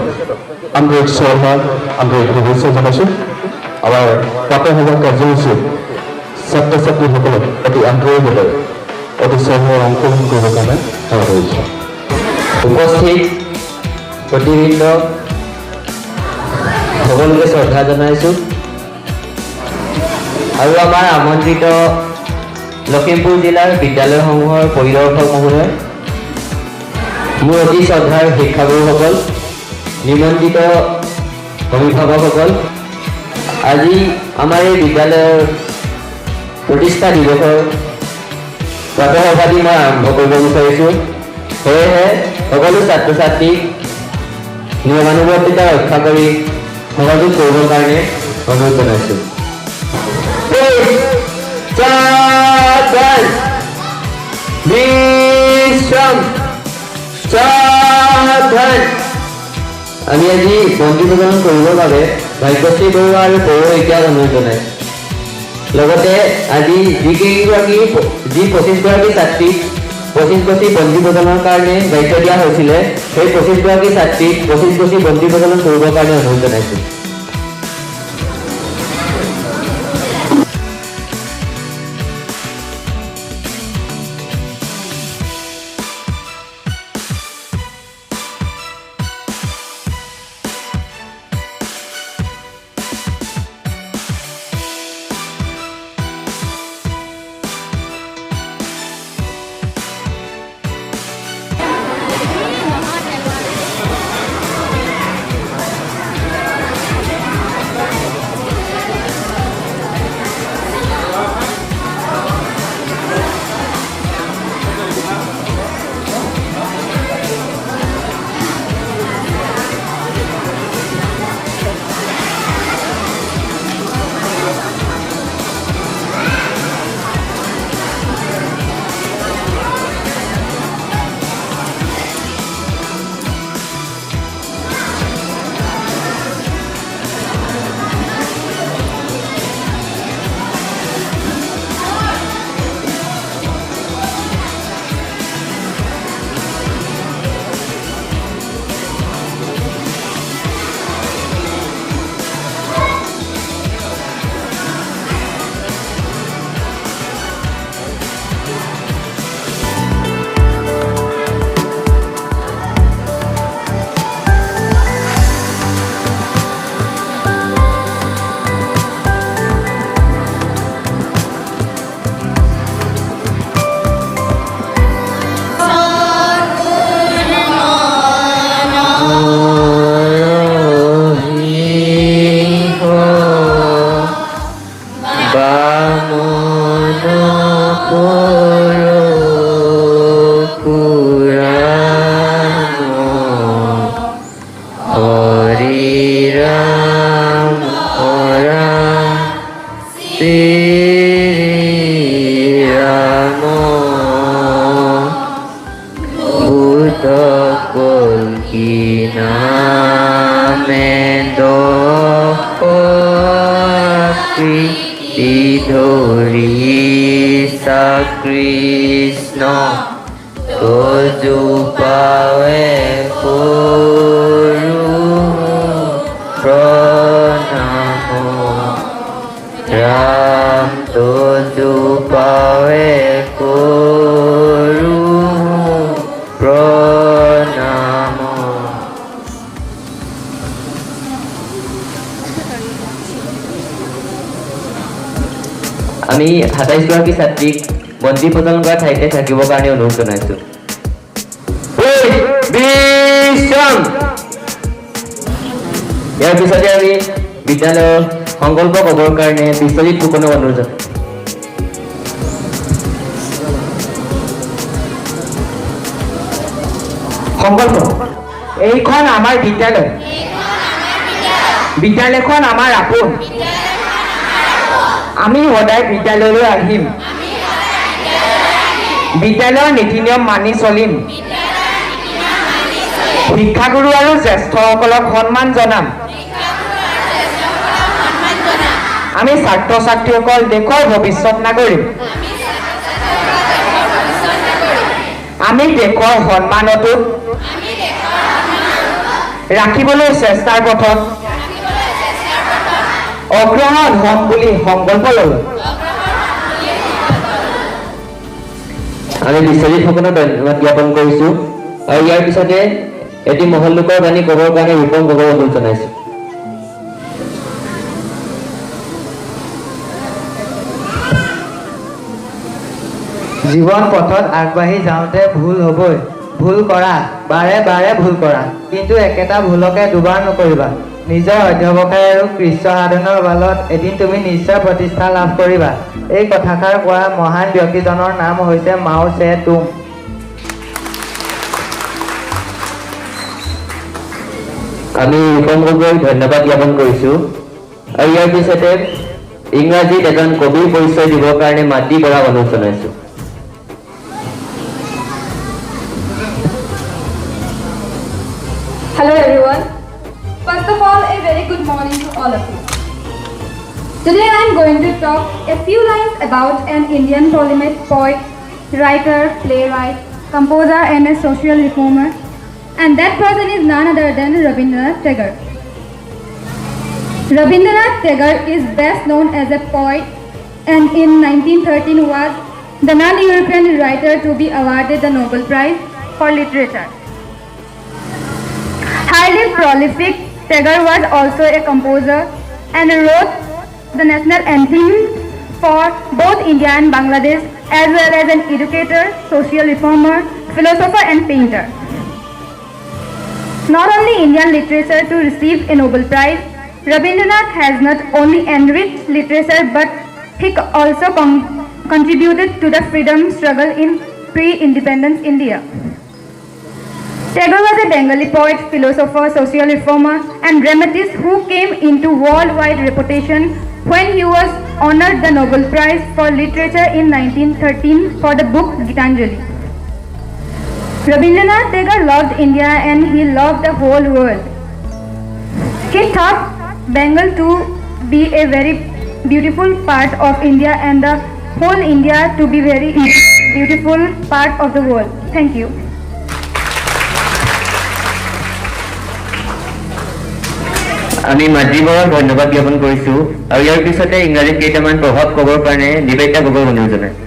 তেখেতক আন্তৰিক শ্ৰদ্ধা আন্তৰিক শুভেচ্ছা জনাইছোঁ। আমাৰ প্ৰাতঃ সভা কাৰ্যসূচীত ছাত্ৰ ছাত্ৰীসকলক অতি আন্তৰিকভাৱে অতি শ্ৰদ্ধাৰে অংশগ্ৰহণ কৰিবৰ কাৰণে সেৱা কৰিছোঁ। উপস্থিত প্ৰতিবৃন্দ সকলোকে শ্ৰদ্ধা জনাইছোঁ আৰু আমাৰ আমন্ত্ৰিত লখিমপুৰ জিলাৰ বিদ্যালয়সমূহৰ পৰিদৰ্শক মহোদয়, মোৰ অতি শ্ৰদ্ধাৰ শিক্ষাগুৰুসকল, নিমন্ত্ৰিত অভিভাৱকসকল, আজি আমাৰ এই বিদ্যালয়ৰ প্ৰতিষ্ঠা দিৱসৰ প্ৰাতঃসভাটি মই আৰম্ভ কৰিব বিচাৰিছোঁ। সেয়েহে সকলো ছাত্ৰ ছাত্ৰীক নিয়মানুৱৰ্তিতা ৰক্ষা কৰি সহযোগ কৰিবৰ কাৰণে অনুৰোধ জনাইছোঁ। আমি আজি বন্তি প্ৰদান কৰিবৰ বাবে ভাগ্যশ্ৰী বৰুৱা আৰু পৌৰ শইকীয়াক অনুৰোধ জনাইছোঁ। লগতে আজি যি 25গৰাকী ছাত্ৰীক 25 গছি বন্তি প্ৰদানৰ কাৰণে দায়িত্ব দিয়া হৈছিলে, সেই 25গৰাকী ছাত্ৰীক 25 গছি বন্তি প্ৰদান কৰিবৰ কাৰণে অনুৰোধ জনাইছোঁ। কৃষ্ণ তোজো পাৱে কৰো প্ৰণাম, ৰাম তোজো পাৱে কৰো প্ৰণাম। আমি 27গৰাকী ছাত্ৰীক বন্তি প্ৰদান কৰা ঠাইতে থাকিবৰ কাৰণে অনুৰোধ জনাইছোঁ। ইয়াৰ পিছতে আমি বিদ্যালয়ৰ সংকল্প ক'বৰ কাৰণে বিশ্বজিৎ ফুকনক অনুৰোধ জনাইছোঁ। সংকল্প, এইখন আমাৰ বিদ্যালয়, বিদ্যালয়খন আমাৰ আপোন, আমি সদায় বিদ্যালয়লৈ আহিম, বিদ্যালয়ৰ নীতি নিয়ম মানি চলিম, শিক্ষাগুৰু আৰু জ্যেষ্ঠসকলক সন্মান জনাম, আমি ছাত্ৰ ছাত্ৰীসকল দেশৰ ভৱিষ্যত নাগৰিক, আমি দেশৰ সন্মানতো ৰাখিবলৈ চেষ্টাৰ পথত অগ্ৰসৰ হ'ম বুলি সংকল্প ল'লোঁ। আমি বিশ্বজিৎসকলক ধন্যবাদ জ্ঞাপন কৰিছোঁ আৰু ইয়াৰ পিছতে এটি মহৎ লোকৰ বাণী ক'বৰ কাৰণে ৰূপম গগৈক অনুৰোধ জনাইছোঁ। জীৱন পথত আগবাঢ়ি যাওঁতে ভুল হ'বই, ভুল কৰা, বাৰে বাৰে ভুল কৰা, কিন্তু একেটা ভুলকে দুবাৰ নকৰিবা। নিজৰ অধ্যৱসায় আৰু কৃষ্ণ সাধনৰ বলত এদিন তুমি নিশ্চয় প্ৰতিষ্ঠা লাভ কৰিবা। এই কথাষাৰ কোৱা মহান ব্যক্তিজনৰ নাম হৈছে মাও ছে তুং। আমি ৰূপম গগৈক ধন্যবাদ জ্ঞাপন কৰিছোঁ আৰু ইয়াৰ পিছতে ইংৰাজীত এজন কবিৰ পৰিচয় দিবৰ কাৰণে মাতৃ বৰাক অনুৰোধ জনাইছোঁ। Hello everyone. First of all, a very good morning to all of you. Today I am going to talk a few lines about an Indian polymath poet, writer, playwright, composer and a social reformer. And that person is none other than Rabindranath Tagore. Rabindranath Tagore is best known as a poet and in 1913 was the non-European writer to be awarded the Nobel Prize for Literature. Highly prolific, Tagore was also a composer and wrote the national anthem for both India and Bangladesh, as well as an educator, social reformer, philosopher and painter. Not only Indian literature to receive a Nobel Prize, Rabindranath has not only enriched literature but he also contributed to the freedom struggle in pre-independence India. Tagore was a Bengali poet, philosopher, social reformer and dramatist who came into worldwide reputation when he was honored the Nobel Prize for Literature in 1913 for the book Gitanjali. Rabindranath Tagore loved India and he loved the whole world. He thought Bengal to be a very beautiful part of India and the whole India to be very beautiful part of the world. Thank you. আমি মাতৃ বৰাক ধন্যবাদ জ্ঞাপন কৰিছোঁ আৰু ইয়াৰ পিছতে ইংৰাজীত কেইটামান প্ৰভাৱ ক'বৰ কাৰণে নিবেদিতা গগৈক অনুৰোধ জনাইছোঁ।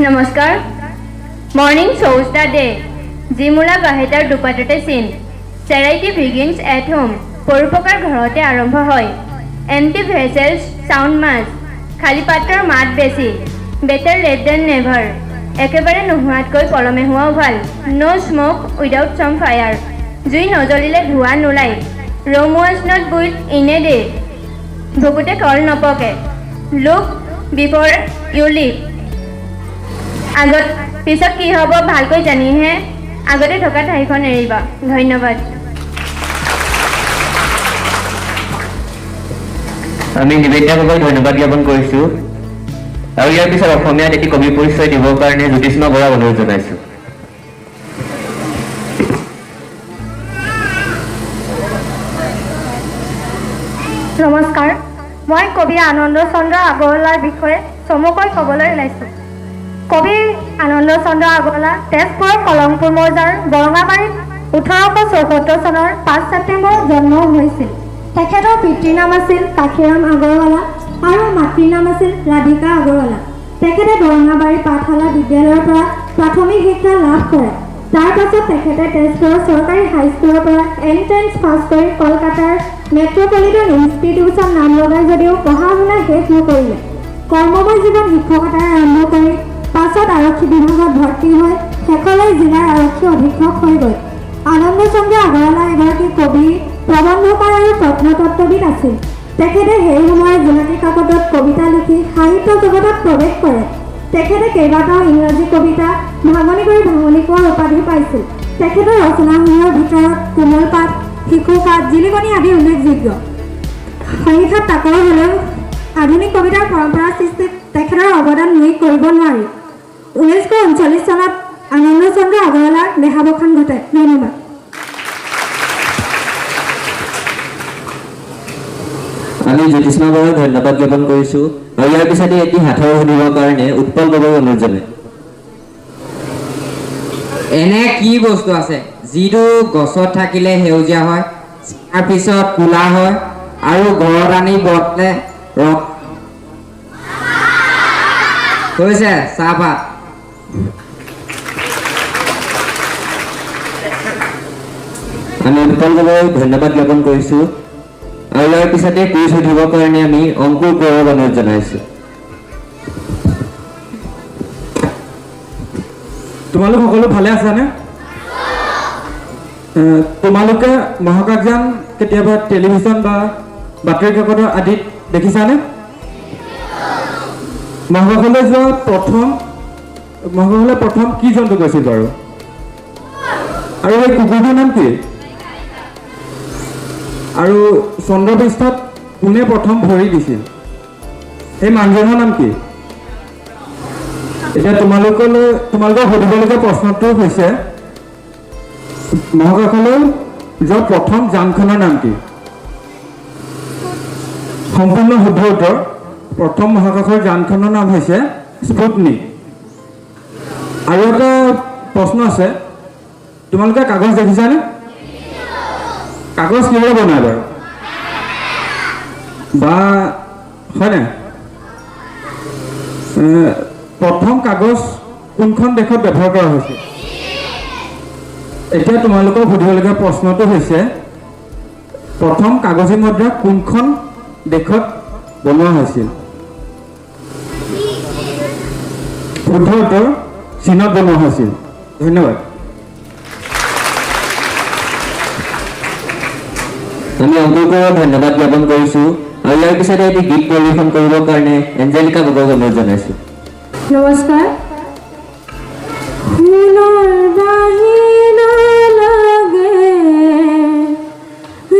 নমস্কাৰ। Morning shows the day. জিমুলা বাহেতাৰ দুপাততে চিন। Charity begins at home. পৰোপকাৰ ঘৰতে আৰম্ভ হয়। Empty vessels sound much. খালী পাত্ৰৰ মাত বেছি। Better late than never. একেবাৰে নোহোৱাতকৈ পলমে হোৱাও ভাল। No smoke without some fire. জুই নজ্বলিলে ধোঁৱা নোলায়। Rome was not built in a day. ভুকুতে call নপকে। Look before you leap. আগত পিছত কি হ'ব ভালকৈ জানিহে আগতে থকা ঠাইখন এৰিবা। ধন্যবাদ। আমি নিবেদিতা গগৈক ধন্যবাদ জ্ঞাপন কৰিছোঁ আৰু ইয়াৰ পিছত অসমীয়াত এটি কবি পৰিচয় দিবৰ কাৰণে জ্যোতিষ্মা বৰাক অনুৰোধ জনাইছোঁ। নমস্কাৰ, মই কবি আনন্দ চন্দ্ৰ আগৰৱালাৰ বিষয়ে চমুকৈ ক'বলৈ ওলাইছোঁ। কবি আনন্দ চন্দ্ৰ আগৰৱালা তেজপুৰৰ কলংপুৰ মৌজাৰ বৰঙাবাৰীত 1874 চনৰ 5 ছেপ্টেম্বৰত জন্ম হৈছিল। তেখেতৰ পিতৃৰ নাম আছিল কাশীৰাম আগৰৱালা আৰু মাতৃৰ নাম আছিল ৰাধিকা আগৰৱালা। তেখেতে বৰঙাবাৰী পাঠশালা বিদ্যালয়ৰ পৰা প্ৰাথমিক শিক্ষা লাভ কৰে। তাৰ পাছত তেখেতে তেজপুৰৰ চৰকাৰী হাইস্কুলৰ পৰা এণ্ট্ৰেন্স পাছ কৰি কলকাতাৰ মেট্ৰপলিটন ইনষ্টিটিউচন নাম লগাই যদিও পঢ়া শুনা শেষ নকৰিলে। কৰ্মময় জীৱন শিক্ষকতাৰে আৰম্ভ কৰি পাছত আৰক্ষী বিভাগত ভৰ্তি হৈ শেষলৈ জিলাৰ আৰক্ষী অধীক্ষক হৈ গ'ল। আনন্দ চন্দ্ৰ আগৰৱালা এগৰাকী কবি, প্ৰবন্ধকাৰ আৰু প্ৰত্নতত্ত্ববিদ আছিল। তেখেতে সেই সময়ৰ জোনাকী কাকতত কবিতা লিখি সাহিত্য জগতত প্ৰৱেশ কৰে। তেখেতে কেইবাটাও ইংৰাজী কবিতা ভাঙনি কৰি ভাঙনি কোৱাৰ উপাধি পাইছিল। তেখেতৰ ৰচনাসমূহৰ ভিতৰত কোমল পাত, শিশু পাত, জিলিকনি আদি উল্লেখযোগ্য। সংখ্যাত তাকৰ হ'লেও আধুনিক কবিতাৰ পৰম্পৰা সৃষ্টিত তেখেতৰ অৱদান নুই কৰিব নোৱাৰি। 1939 চনত আনন্দ চন্দ্ৰ আগৰৱালাৰ দেহাৱসান ঘটে। ধন্যবাদ। আমি জ্যোতিষ্মা বৰাক ধন্যবাদ জ্ঞাপন কৰিছোঁ আৰু ইয়াৰ পিছতে এটি হাতৰ শুনিবৰ কাৰণে উৎপল গগৈক অনুৰোধ জনাই। এনে কি বস্তু আছে যিটো গছত থাকিলে সেউজীয়া হয় তাৰ পিছত কোলা হয় আৰু ঘৰত আনি বটলে ৰং হৈছে চাহপাত আমি বিপাল গগৈক ধন্যবাদ জ্ঞাপন কৰিছোঁ আৰু ইয়াৰ পিছতে কুইজ সুধিবৰ কাৰণে আমি অংকুৰ গৌৰৱ অনুৰোধ জনাইছোঁ তোমালোক সকলো ভালে আছানে তোমালোকে মহাকাশযান কেতিয়াবা টেলিভিছন বা বাতৰি কাকতৰ আদিত দেখিছানে মহাকাশলৈ যোৱা প্ৰথম কি জন্তু গৈছিল বাৰু আৰু এই কুকুৰটোৰ নাম কি আৰু চন্দ্ৰপৃষ্ঠত কোনে প্ৰথম ভৰি দিছিল সেই মানুহজনৰ নাম কি এতিয়া তোমালোকক সুধিবলগীয়া প্ৰশ্নটো হৈছে মহাকাশলৈ যোৱা প্ৰথম যানখনৰ নাম কি সম্পূৰ্ণ শুদ্ধ উত্তৰ প্ৰথম মহাকাশৰ যানখনৰ নাম হৈছে স্পুটনিক আৰু এটা প্ৰশ্ন আছে তোমালোকে কাগজ দেখিছানে কাগজ কিদৰে বনায় বাৰু বা হয়নে প্ৰথম কাগজ কোনখন দেশত ব্যৱহাৰ কৰা হৈছিল এতিয়া তোমালোকক সুধিবলগীয়া প্ৰশ্নটো হৈছে প্ৰথম কাগজী মুদ্ৰা কোনখন দেশত বনোৱা হৈছিল শুদ্ধ উত্তৰ চীনত বনোৱা হৈছিল ধন্যবাদ আমি অংকুৰ গৌৰৱক ধন্যবাদ জ্ঞাপন কৰিছোঁ আৰু ইয়াৰ পিছতে এটি গীত পৰিৱেশন কৰিবৰ কাৰণে এঞ্জেলিকা গগৈক অনুৰোধ জনাইছোঁ নমস্কাৰ ফুলৰ বাহিনা লাগে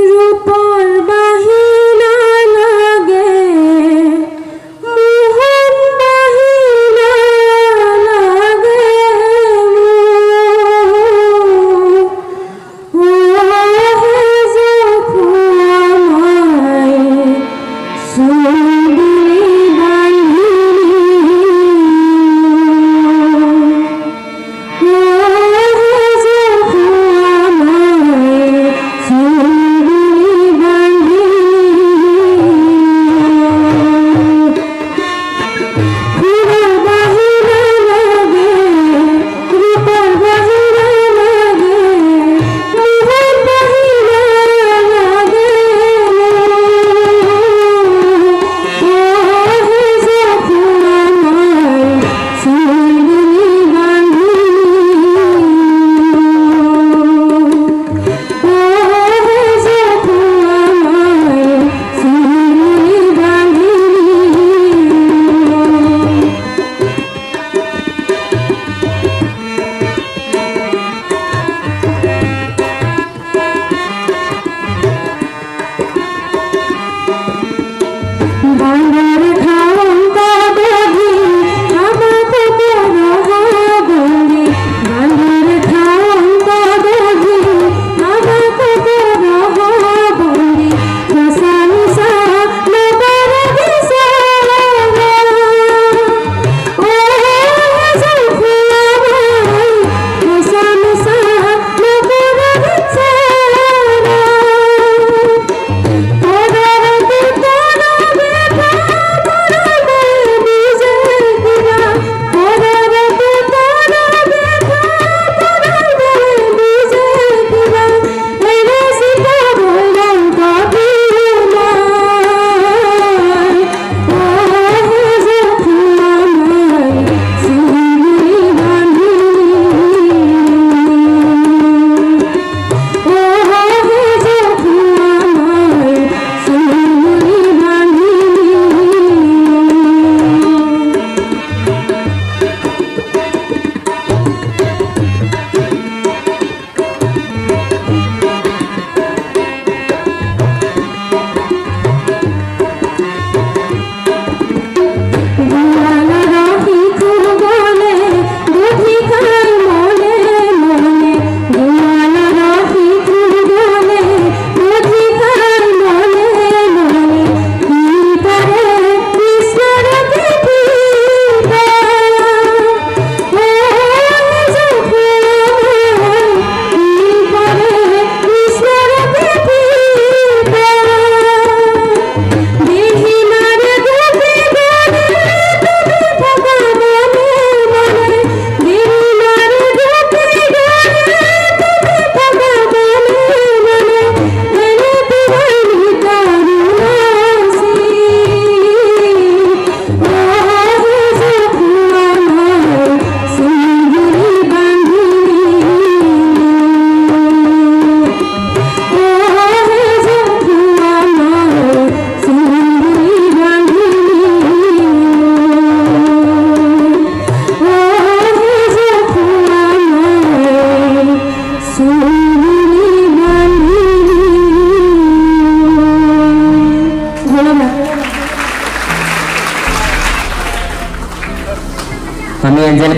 ৰূপৰ বাহিনা লাগে মোহন বাহিনা লাগে Oh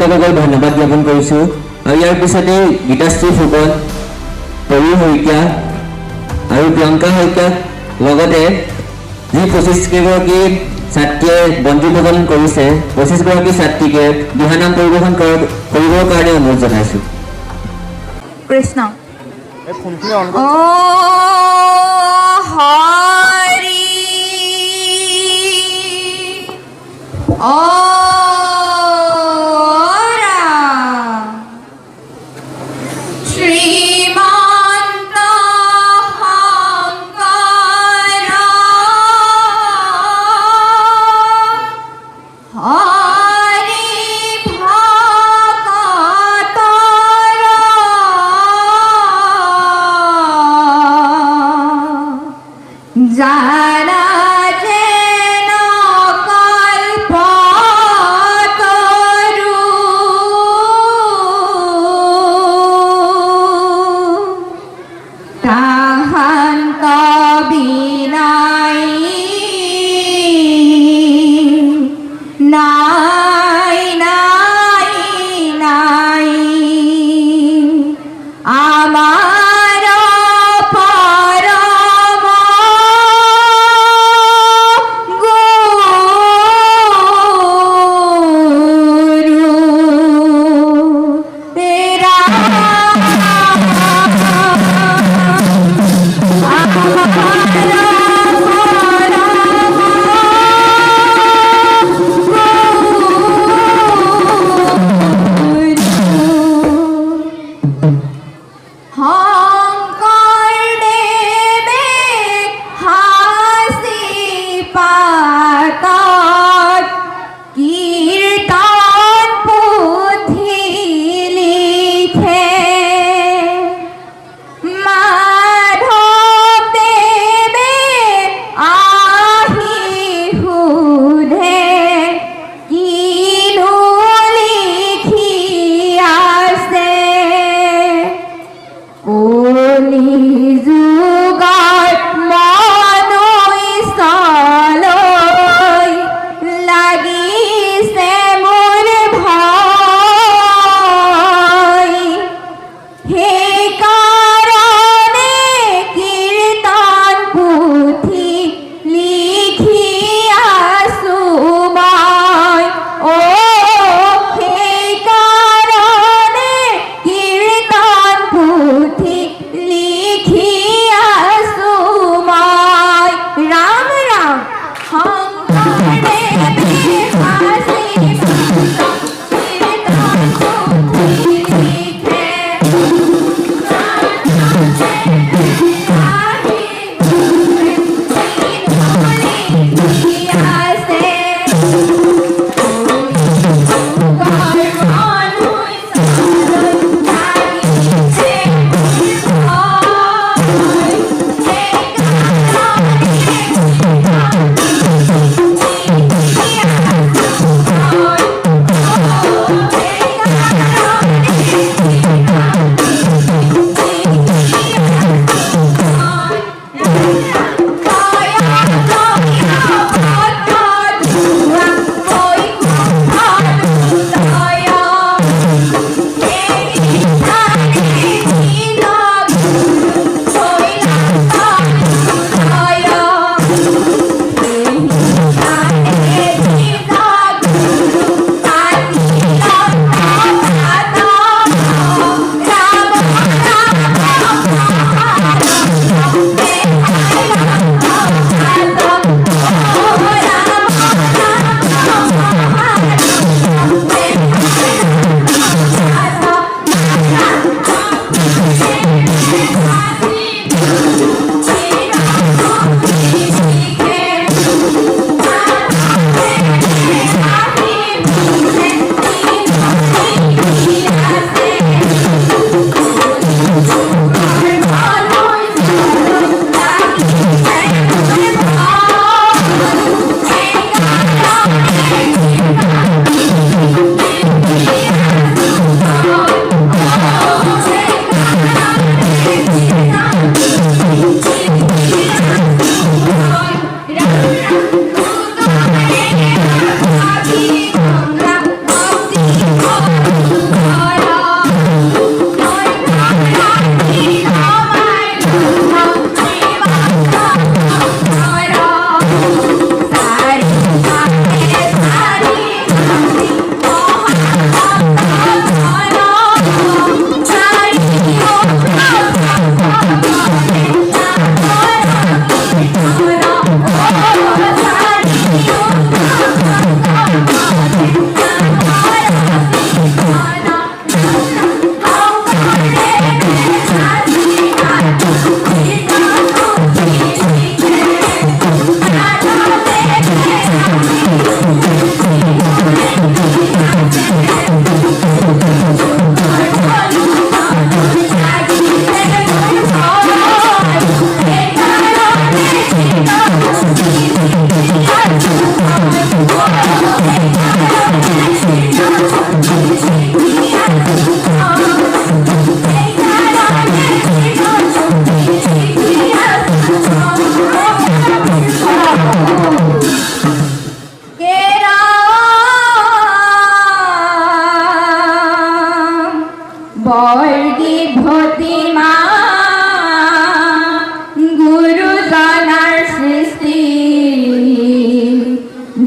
তেখেতসকল ধন্যবাদ জ্ঞাপন কৰিছোঁ। আৰু ইয়াৰ পিছতে গীতাশ্ৰী ফুকন, পৰি শইকীয়া আৰু প্ৰিয়ংকা শইকীয়াক লগতে যি 25গৰাকী ছাত্ৰীয়ে বন্তি প্ৰজ্বলন কৰিছে 25গৰাকী ছাত্ৰীকে দিহানাম পৰিৱেশন কৰিবৰ কাৰণে অনুৰোধ জনাইছোঁ। কৃষ্ণ ও হৰি ও ৰাম শ্ৰীমন্ত শংকৰ হৰি ভকতৰ যাৰা যেন কল্প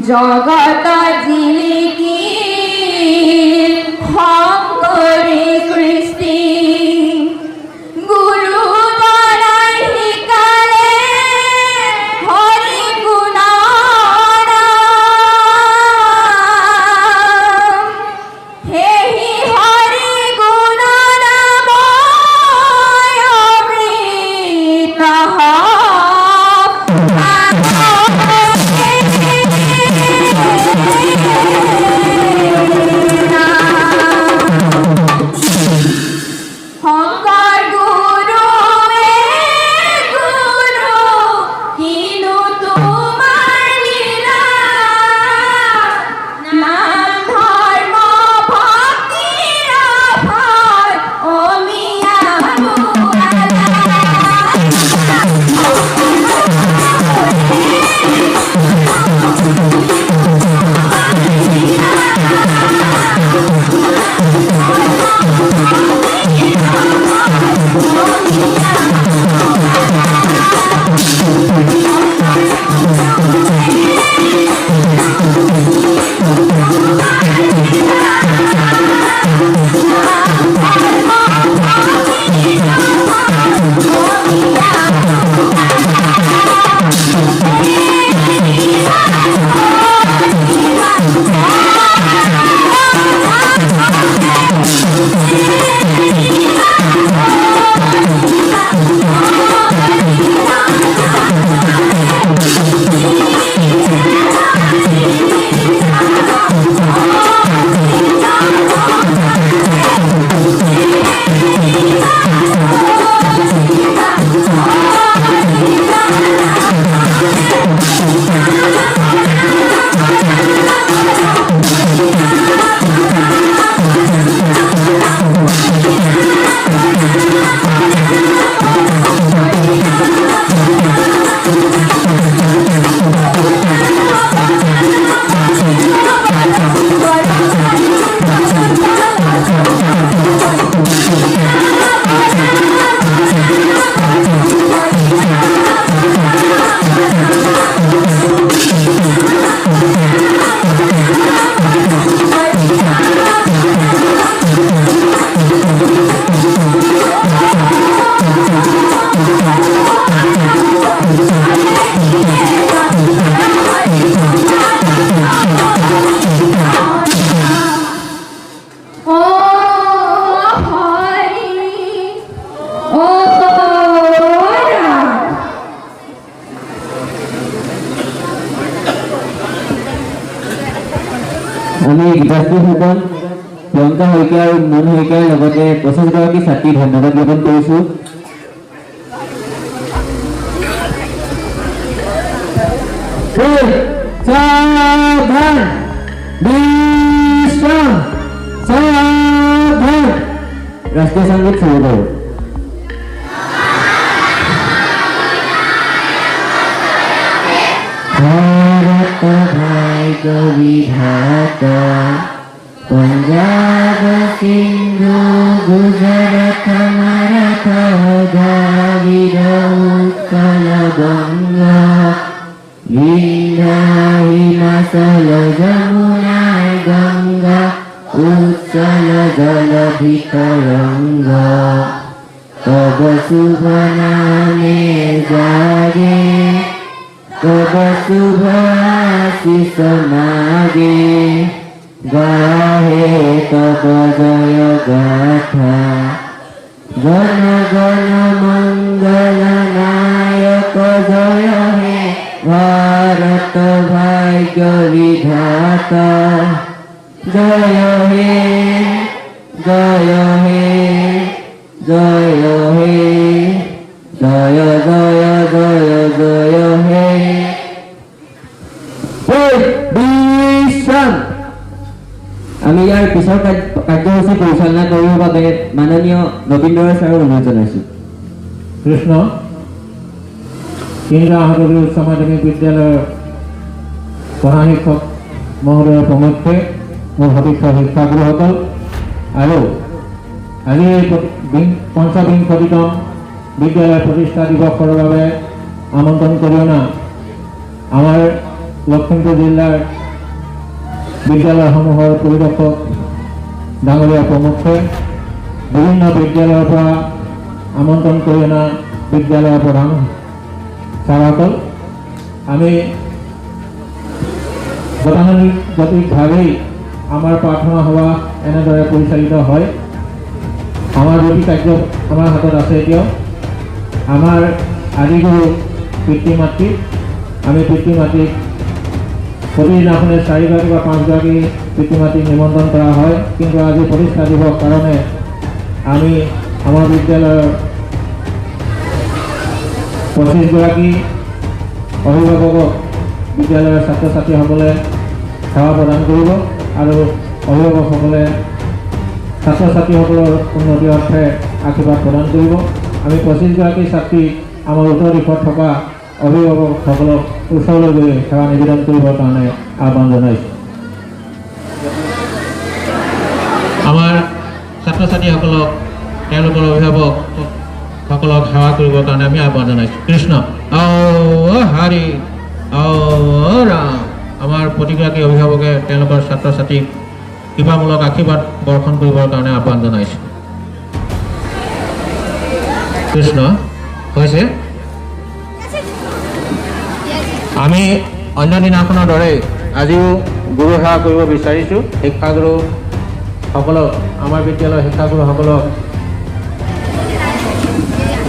জগত জিলিকি শংকৰী কৃষ্টি গুৰু দ্বাৰাই শিকালে হৰি গুণ হেহি হৰি গুণ নাময় অমৃত শংকৰ গুৰু গুৰু কিনো তোমাৰ লীলা নাম ধৰ্ম ভক্তিৰ ফল অমিয়া আমি গীতাশ্ৰীসকল প্ৰিয়ংকা শইকীয়া আৰু মুন শইকীয়াৰ লগতে 25গৰাকী ছাত্ৰী ধন্যবাদ জ্ঞাপন কৰিছোঁ। সাৱধান বিশ্ৰাম সাৱধান ৰাষ্ট্ৰীয় সংগীত চাব পাৰোঁ। ভাৰত ভাগ্য বিধাতা পঞ্জাব সিন্ধু গুজরাট মারাঠা দ্রাবিড় উৎকল গঙ্গা বিন্ধ্যা হিমাচল যমুনা গঙ্গা উচ্চল জলধি তরঙ্গা তব শুভ নামে জাগে তব শুভ আশিষ মাগে গাহে তব জয় গাথা জন গণ মঙ্গল নায়ক জয় হে ভারত ভাগ্য বিধাতা জয় হে জয় হে জয় হে জয় জয় জয় জয় হে বিশ্ৰাম। আমি ইয়াৰ পিছৰ কাৰ্যসূচী পৰিচালনা কৰিবৰ বাবে মাননীয় নবীন বৰা ছাৰক অনুৰোধ জনাইছোঁ। কৃষ্ণ কেন্দ্ৰীয় আহতগুৰি উচ্চ মাধ্যমিক বিদ্যালয়ৰ পঢ়া শিক্ষক মহোদয়ৰ প্ৰমুখ্যে মোৰ সতীৰ্থ শিক্ষাগুৰুসকল আৰু আজি পঞ্চবিংশতিতম বিদ্যালয় প্ৰতিষ্ঠা দিৱসৰ বাবে আমন্ত্ৰণ কৰি অনা আমাৰ লখিমপুৰ জিলাৰ বিদ্যালয়সমূহৰ পৰিদৰ্শক ডাঙৰীয়া প্ৰমুখ্যে বিভিন্ন বিদ্যালয়ৰ পৰা আমন্ত্ৰণ কৰি অনা বিদ্যালয়ৰ প্ৰধান ছাৰসকল, আমি গতানুগতিকভাৱেই আমাৰ প্ৰাৰ্থনা সভা এনেদৰে পৰিচালিত হয়। আমাৰ দুটি কাৰ্য আমাৰ হাতত আছে এতিয়াও। আমাৰ আদিগুৰু পিতৃ মাতৃ, আমি পিতৃ মাতৃক প্ৰতিদিনাখনে 4গৰাকী বা 5গৰাকী পিতৃ মাতৃক নিমন্ত্ৰণ কৰা হয়, কিন্তু আজি প্ৰতিষ্ঠা দিৱস কাৰণে আমি আমাৰ বিদ্যালয়ৰ 25গৰাকী অভিভাৱকক বিদ্যালয়ৰ ছাত্ৰ ছাত্ৰীসকলে সেৱা প্ৰদান কৰিব আৰু অভিভাৱকসকলে ছাত্ৰ ছাত্ৰীসকলৰ উন্নতিৰ অৰ্থে আশীৰ্বাদ প্ৰদান কৰিব। আমি 25গৰাকী ছাত্ৰী আমাৰ উত্তৰ দিশত থকা অভিভাৱকসকলক ওচৰলৈ গৈ সেৱা নিবেদন কৰিবৰ কাৰণে আহ্বান জনাইছোঁ। আমাৰ ছাত্ৰ ছাত্ৰীসকলক তেওঁলোকৰ অভিভাৱকসকলক সেৱা কৰিবৰ কাৰণে আমি আহ্বান জনাইছোঁ। কৃষ্ণ হৰি ৰাম। আমাৰ প্ৰতিগৰাকী অভিভাৱকে তেওঁলোকৰ ছাত্ৰ ছাত্ৰীক কৃপামূলক আশীৰ্বাদ বৰ্ষণ কৰিবৰ কাৰণে আহ্বান জনাইছোঁ। কৃষ্ণ হৈছে। আমি অন্য দিনাখনৰ দৰে আজিও গুৰু সেৱা কৰিব বিচাৰিছোঁ। শিক্ষাগুৰুসকলক, আমাৰ বিদ্যালয়ৰ শিক্ষাগুৰুসকলক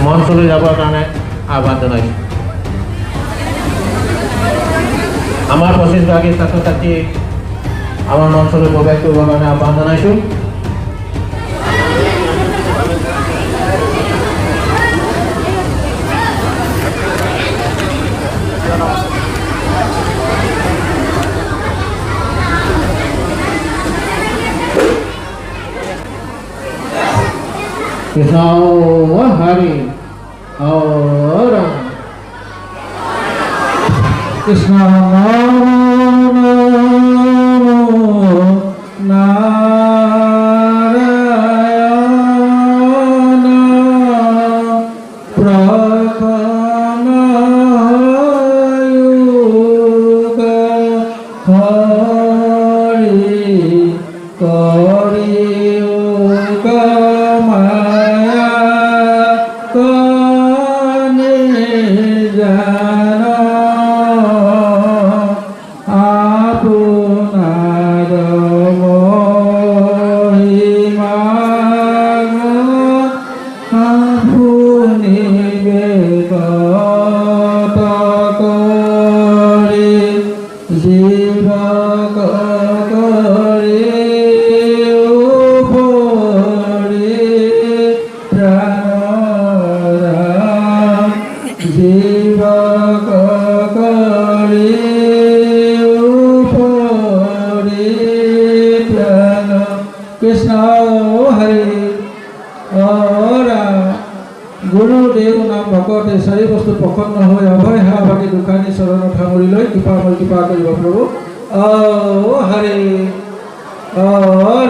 মঞ্চলৈ যাবৰ কাৰণে আহ্বান জনাইছোঁ। আমাৰ 25গৰাকী ছাত্ৰ ছাত্ৰী আমাৰ মঞ্চলৈ প্ৰৱেশ কৰিবৰ কাৰণে আহ্বান জনাইছোঁ। কৃষ্ণ হৰি ৰাম। কৃষ্ণ নাৰায়ণ প্ৰকনয়োগ হৰি কৰিয়োগ মায়া কনে জান আপোনাৰ মহিমা আপুনি বেগত কৰি জীৱক কৰি উপৰি প্ৰাণ জীৱক কৰি উপৰি প্ৰাণ। কৃষ্ণ হৰি ৰাম। গুৰুদেৱ নাম ভকতে চাৰি বস্তু প্ৰসন্ন হৈ অভয় সেৱা ভাগি দোকানী চৰণত সামৰি লৈ কৃপা কৰিব প্ৰভু। হৰি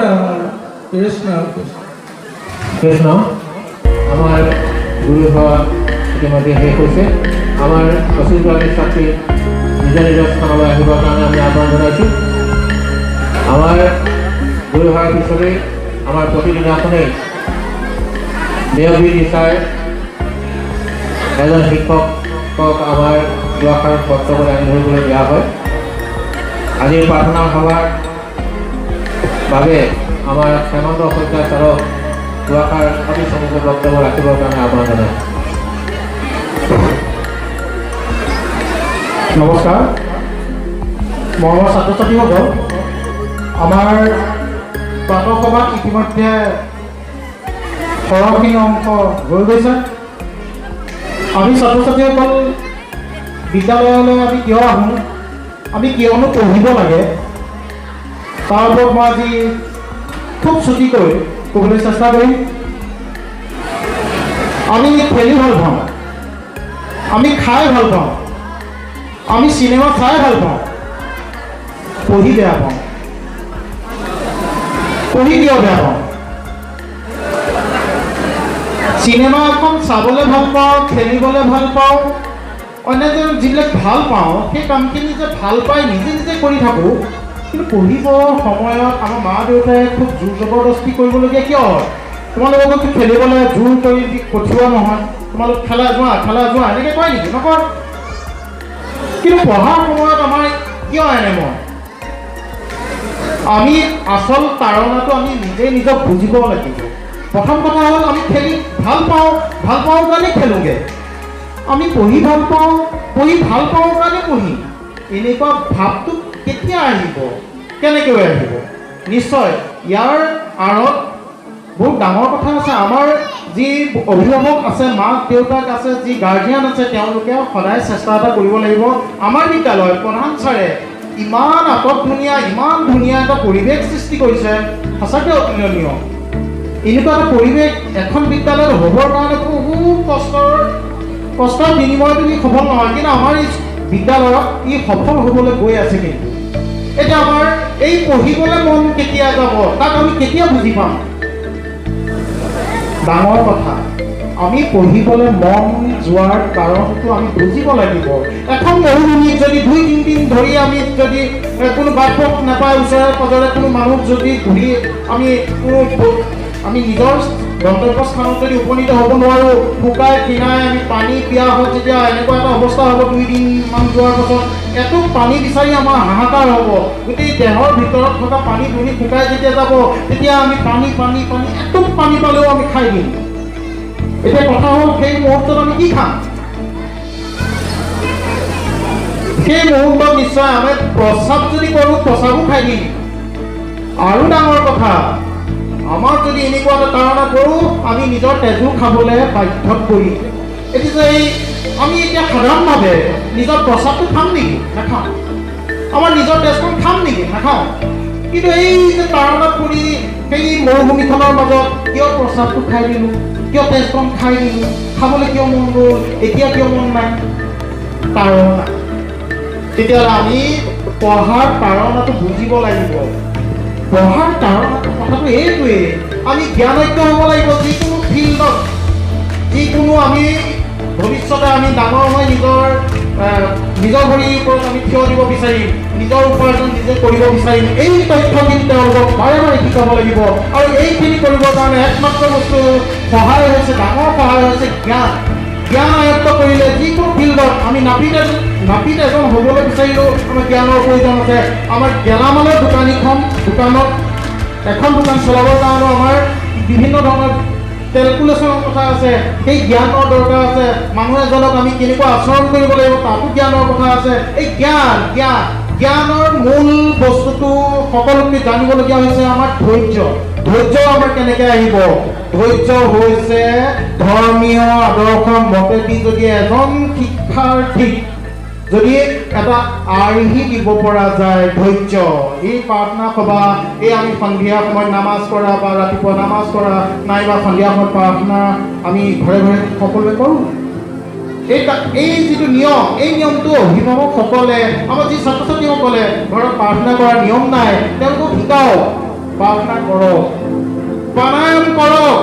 ৰাম। কৃষ্ণ কৃষ্ণ। আমাৰ গুৰু সেৱা ইতিমধ্যে শেষ হৈছে। আমাৰ 25গৰাকী ছাত্ৰী নিজৰ নিজৰ স্থানলৈ আহিবৰ কাৰণে আমি আহ্বান জনাইছোঁ। আমাৰ গুৰু সেৱাৰ পিছতেই আমাৰ প্ৰতিদিনাখনেই দেৱী দিচাৰ এজন শিক্ষকক আমাৰ দুআষাৰ বক্তব্য দাঙি ধৰিবলৈ দিয়া হয়। আজিৰ প্ৰাৰ্থনা সভাৰ বাবে আমাৰ হেমন্ত শইকীয়া ছাৰক দুআষাৰ অতি চমুকৈ বক্তব্য ৰাখিবৰ কাৰণে আহ্বান জনায়। নমস্কাৰ। মৰমৰ ছাত্ৰ ছাত্ৰীসকল, আমাৰ প্ৰাতঃ সভাত ইতিমধ্যে সৰহখিনি অংশ হৈ গৈছে। আমি ছাত্ৰ ছাত্ৰীসকল বিদ্যালয়লৈ আমি কিয় আহোঁ, আমি কিয়নো পঢ়িব লাগে, তাৰ ওপৰত মই আজি খুব চুটিকৈ ক'বলৈ চেষ্টা কৰিম। আমি খেলি ভাল পাওঁ, আমি খাই ভাল পাওঁ, আমি চিনেমা চাই ভাল পাওঁ, পঢ়ি বেয়া পাওঁ। পঢ়ি কিয় বেয়া পাওঁ? চিনেমা এখন চাবলৈ ভাল পাওঁ, খেলিবলৈ ভাল পাওঁ, অন্যান্য যিবিলাক ভাল পাওঁ সেই কামখিনি যে ভাল পাই নিজে নিজে কৰি থাকোঁ, কিন্তু পঢ়িবৰ সময়ত আমাৰ মা দেউতাই খুব জোৰ জবৰদস্তি কৰিবলগীয়া কিয় হয়? তোমালোকক খেলিবলৈ জোৰ কৰি পঠিওৱা নহয়, তোমালোক খেলা যোৱা এনেকৈ কয় নেকি? নকয়। কিন্তু পঢ়াৰ সময়ত আমাৰ কিয় এনে মন? আমি আচল তাৰণাটো আমি নিজক বুজিব লাগিব। প্ৰথম কথা হ'ল আমি খেলি ভাল পাওঁ কাৰণে খেলোঁগৈ। আমি পঢ়ি ভাল পাওঁ কাৰণে পঢ়িম, এনেকুৱা ভাৱটো কেতিয়া আহিব, কেনেকৈ আহিব? নিশ্চয় ইয়াৰ আঁৰত বহুত ডাঙৰ কথা আছে। আমাৰ যি অভিভাৱক আছে, মাক দেউতাক আছে, যি গাৰ্জিয়ান আছে, তেওঁলোকে সদায় চেষ্টা এটা কৰিব লাগিব। আমাৰ বিদ্যালয়ত প্ৰধান ছাৰে ইমান ইমান ধুনীয়া এটা পৰিৱেশ সৃষ্টি কৰিছে, সঁচাকৈ অতুলনীয়। এনেকুৱা এটা পৰিৱেশ এখন বিদ্যালয়ত হ'বৰ কাৰণে বহুত কষ্টৰ বিনিময়টো ই সফল নহয়, কিন্তু আমাৰ এই বিদ্যালয়ত ই সফল হ'বলৈ গৈ আছে। কিন্তু এতিয়া আমাৰ এই পঢ়িবলৈ মন কেতিয়া যাব, তাক আমি কেতিয়া বুজি পাম? ডাঙৰ কথা, আমি পঢ়িবলৈ মন যোৱাৰ কাৰণটো আমি বুজিব লাগিব। এখন মৰুভূমিত যদি 2-3 দিন ধৰি আমি যদি কোনো বাট পথ নাপায়, ওচৰে পাজৰে কোনো মানুহ যদি ঘূৰি আমি নিজৰ গন্তব্যস্থানত যদি উপনীত হ'ব নোৱাৰোঁ, শুকাই খিনাই আমি পানী পিয়াহ হয়, যেতিয়া এনেকুৱা এটা অৱস্থা হ'ব 2 দিনমান যোৱাৰ পাছত এটুপ পানী বিচাৰি আমাৰ হাহাকাৰ হ'ব। গোটেই দেহৰ ভিতৰত থকা পানী দুনি শুকাই যেতিয়া যাব, তেতিয়া আমি পানী এটুপ পানী পালেও আমি খাই দিম। এতিয়া কথা হ'ল, সেই মুহূৰ্তত আমি কি খাম? সেই মুহূৰ্তত নিশ্চয় আমি প্ৰস্ৰাৱ যদি কৰোঁ, প্ৰস্ৰাৱো খাই দিম। আৰু ডাঙৰ কথা, আমাৰ যদি এনেকুৱা এটা তাৰণা কৰোঁ, আমি নিজৰ তেজো খাবলৈ বাধ্যত পৰিম। এইটো যে আমি এতিয়া সাধাৰণভাৱে নিজৰ প্ৰস্ৰাৱটো খাম নেকি? নাখাওঁ। আমাৰ নিজৰ তেজখন খাম নেকি? নাখাওঁ। কিন্তু এই যে তাৰণাত পৰি সেই মৰুভূমিখনৰ মাজত কিয় প্ৰস্ৰাৱটো খাই দিলোঁ, কিয় তেজখন খাই দিলোঁ, খাবলৈ কিয় মন গ'ল, এতিয়া কিয় মন নাই? তাৰণা। তেতিয়াহ'লে আমি পঢ়াৰ তাৰণাটো বুজিব লাগিব। পঢ়াৰ তাৰণাটো কথাটো এইটোৱেই, আমি জ্ঞানজ্ঞ হ'ব লাগিব। যিকোনো ফিল্ডত, যিকোনো আমি ভৱিষ্যতে আমি ডাঙৰ হৈ নিজৰ ভৰিৰ ওপৰত আমি থিয় দিব বিচাৰিম, নিজৰ উপাৰ্জন নিজে কৰিব বিচাৰিম। এই তথ্যখিনি তেওঁলোকক বাৰে বাৰে শিকাব লাগিব। আৰু এইখিনি কৰিবৰ কাৰণে একমাত্ৰ বস্তু সহায় হৈছে, ডাঙৰ সহায় হৈছে জ্ঞান। জ্ঞান আয়ত্ত কৰিলে যিকোনো ফিল্ডত আমি নাপিত এজন হ'বলৈ বিচাৰিলেও আমাৰ জ্ঞানৰ প্ৰয়োজন আছে। আমাৰ গেলামালৰ দোকানত এখন দোকান চলাবৰ কাৰণেও আমাৰ বিভিন্ন ধৰণৰ কেলকুলেশ্যনৰ কথা আছে, সেই জ্ঞানৰ দৰকাৰ আছে। মানুহ এজনক আমি কেনেকুৱা আচৰণ কৰিব লাগিব, তাতো জ্ঞানৰ কথা আছে। এই জ্ঞানৰ মূল বস্তুটো সকলোকে জানিবলগীয়া হৈছে আমাৰ ধৈৰ্য। ধৈৰ্য আমাৰ কেনেকৈ আহিব? ধৈৰ্য হৈছে ধৰ্মীয় আদৰ্শৰ মতেদি যদি এজন শিক্ষাৰ্থীক যদি এটা আৰ্হি দিব পৰা যায়, ধৈৰ্য। এই প্ৰাৰ্থনা সভা, এই আমি সন্ধিয়া সময়ত নামাজ কৰা বা ৰাতিপুৱা নামাজ কৰা, নাইবা সন্ধিয়া সময়ত প্ৰাৰ্থনা আমি ঘৰে ঘৰে সকলোৱে কৰোঁ। এই যিটো নিয়ম, এই নিয়মটো অভিভাৱকসকলে, আমাৰ যি ছাত্ৰ ছাত্ৰীসকলে ঘৰত প্ৰাৰ্থনা কৰাৰ নিয়ম নাই, তেওঁলোকক শিকাওক, প্ৰাৰ্থনা কৰক, প্ৰাণায়াম কৰক।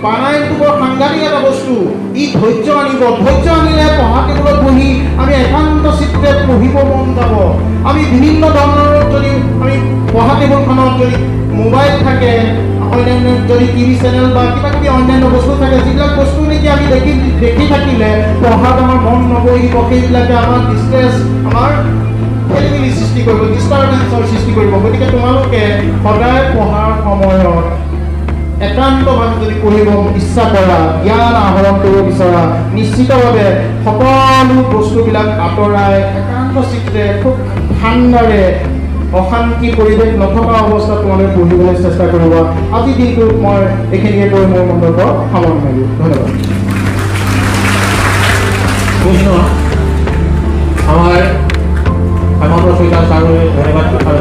প্ৰাণায়ামটো বৰ সাংঘাতিক এটা বস্তু, ই ধৈৰ্য আনিব। ধৈৰ্য আনিলে পঢ়া টেবুলত বহি আমি একান্ত চিত্তে পঢ়িব মন যাব। আমি বিভিন্ন ধৰণৰ যদি আমি পঢ়া টেবুলখনত যদি মোবাইল থাকে, অন্যান্য যদি টিভি চেনেল বা কিবা কিবি অন্যান্য বস্তু থাকে, যিবিলাক বস্তু নেকি আমি দেখি থাকিলে পঢ়াত আমাৰ মন নবহিব, সেইবিলাকে আমাৰ ডিষ্ট্ৰেছ, আমাৰ খেলিমেলি সৃষ্টি কৰিব, ডিষ্টাৰ্বেঞ্চৰ সৃষ্টি কৰিব। গতিকে তোমালোকে সদায় পঢ়াৰ সময়ত একান্তভাৱে যদি পঢ়িব ইচ্ছা কৰা, জ্ঞান আহৰণ কৰিব বিচৰা, নিশ্চিতভাৱে সকলো বস্তুবিলাক আঁতৰাই একান্ত চিত্তে খুব ঠাণ্ডাৰে, অশান্তি পৰিৱেশ নথকা অৱস্থাত তোমালোকে পঢ়িবলৈ চেষ্টা কৰিবা। আজিৰ দিনটোত মই এইখিনিয়ে কৈ মোৰ মন্তব্য সামৰণি মাৰিলোঁ। ধন্যবাদ। আমাৰ হেমন্ত শইকীয়া ছাৰলৈ ধন্যবাদ আৰু